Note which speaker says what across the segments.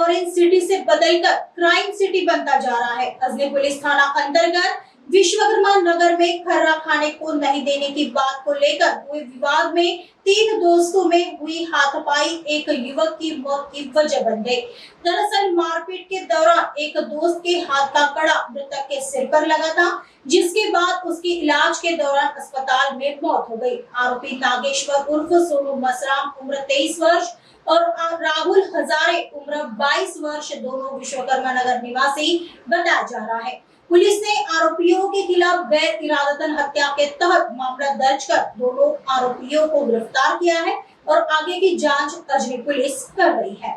Speaker 1: Orange city से बदलकर crime city बनता जा रहा है। अजनी पुलिस थाना अंतर्गत विश्वकर्मा नगर में खर्रा खाने को नहीं देने की बात को लेकर हुए विवाद में 3 दोस्तों में हुई हाथापाई एक युवक की मौत की वजह बन गई। दरअसल मारपीट के दौरान एक दोस्त के हाथ का कड़ा मृतक के सिर पर लगा था, जिसके बाद उसकी इलाज के दौरान अस्पताल में मौत हो गई। आरोपी नागेश्वर उर्फ सोनू मसराम उम्र 23 वर्ष और राहुल हजारे उम्र 22 वर्ष दोनों विश्वकर्मा नगर निवासी बताया जा रहा है। पुलिस ने आरोपियों के खिलाफ गैर इरादतन हत्या के तहत मामला दर्ज कर दोनों आरोपियों को गिरफ्तार किया है और आगे की जांच अजनी पुलिस कर रही है।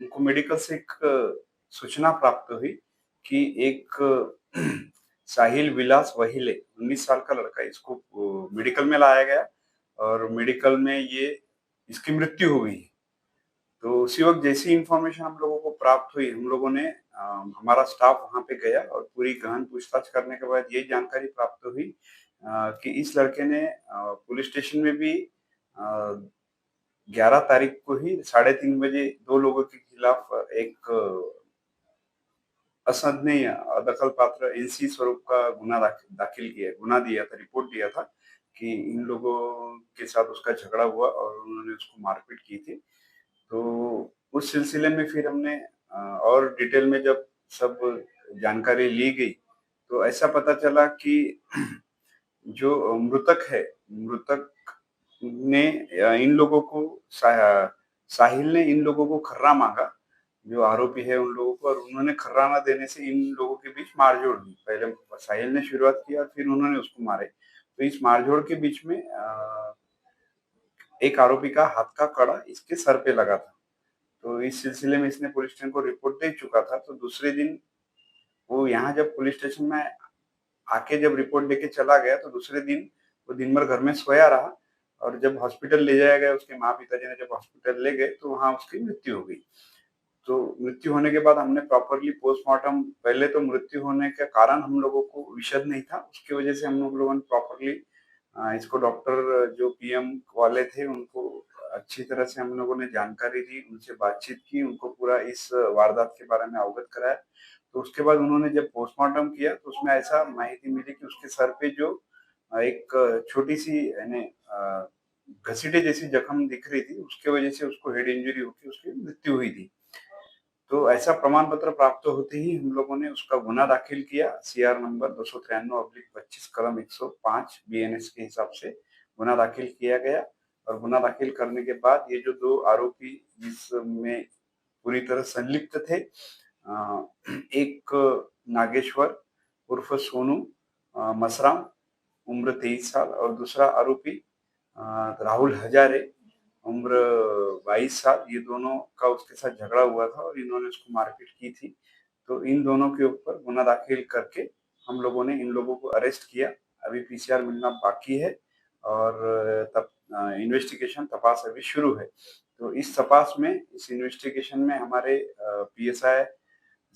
Speaker 2: उनको मेडिकल से एक सूचना प्राप्त हुई कि एक साहिल विलास वहीले 19 साल का लड़का, इसको मेडिकल में लाया गया और मेडिकल में इसकी मृत्यु हो गई। तो उसी वक्त जैसी इंफॉर्मेशन हम लोगों को प्राप्त हुई, हम लोगों ने हमारा स्टाफ वहां पे गया और पूरी गहन पूछताछ करने के बाद ये जानकारी प्राप्त हुई कि इस लड़के ने पुलिस स्टेशन में भी 11 तारीख को ही 3:30 बजे 2 लोगों के खिलाफ एक असंज्ञेय दखल पात्र एनसी स्वरूप का गुना दिया था, रिपोर्ट दिया था कि इन लोगों के साथ उसका झगड़ा हुआ और उन्होंने उसको मारपीट की थी। तो उस सिलसिले में फिर हमने और डिटेल में जब सब जानकारी ली गई तो ऐसा पता चला कि जो मृतक है, मृतक ने इन लोगों को साहिल ने इन लोगों को खर्रा मांगा, जो आरोपी है उन लोगों को, और उन्होंने खर्रा ना देने से इन लोगों के बीच मारझोड़ हुई। पहले साहिल ने शुरुआत की और फिर उन्होंने उसको मारे। तो इस मारझोड़ के बीच में एक आरोपी का हाथ का कड़ा इसके सर पे लगा था। तो इस सिलसिले में इसने पुलिस स्टेशन को रिपोर्ट दे चुका था। तो दूसरे दिन वो यहाँ जब पुलिस स्टेशन में आके जब रिपोर्ट देके चला गया तो दूसरे दिन वो दिन भर घर में सोया रहा और जब हॉस्पिटल ले जाया गया, उसके माँ पिताजी ने जब हॉस्पिटल ले गए तो वहां उसकी मृत्यु हो गई। तो मृत्यु होने के बाद हमने प्रॉपरली पोस्टमार्टम, पहले तो मृत्यु होने का कारण हम लोगों को विशद नहीं था, उसकी वजह से हम लोगों ने प्रॉपरली इसको डॉक्टर जो पीएम वाले थे उनको अच्छी तरह से हम लोगों ने जानकारी दी, उनसे बातचीत की, उनको पूरा इस वारदात के बारे में अवगत कराया। तो उसके बाद उन्होंने जब पोस्टमार्टम किया तो उसमें ऐसा माहिती मिली कि उसके सर पे जो एक छोटी सी यानी घसीटे जैसी जख्म दिख रही थी, उसके वजह से उसको हेड इंजरी होकर उसकी मृत्यु हुई थी। तो ऐसा प्रमाण पत्र प्राप्त होते ही हम लोगों ने उसका गुना दाखिल किया, सीआर नंबर 293/25 कलम 105 बीएनएस के हिसाब से गुना दाखिल किया गया। और गुना दाखिल करने के बाद ये जो 2 आरोपी जिसमें पूरी तरह संलिप्त थे, एक नागेश्वर उर्फ सोनू मसराम उम्र 23 साल और दूसरा आरोपी राहुल हजारे उम्र 22 साल, ये दोनों का उसके साथ झगड़ा हुआ था और इन्होंने उसको मारपीट की थी। तो इन दोनों के ऊपर गुना दाखिल करके हम लोगों ने इन लोगों को अरेस्ट किया। अभी पीसीआर मिलना बाकी है और तब इन्वेस्टिगेशन तपास अभी शुरू है। तो इस इन्वेस्टिगेशन में हमारे पीएसआई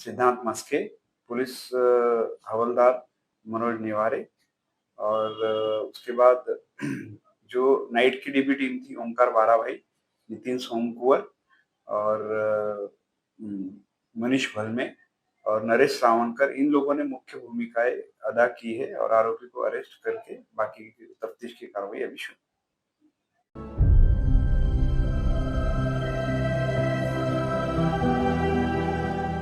Speaker 2: सिद्धांत मस्के, पुलिस हवलदार मनोज निवारे और उसके बाद जो नाइट की डीबी टीम थी ओमकार बाराभाई, नितिन सोमकुंवर और मनीष भलमे और नरेश रावणकर, इन लोगों ने मुख्य भूमिकाएं अदा की है और आरोपी को अरेस्ट करके बाकी की तफ्तीश की कार्रवाई अभी शुरू।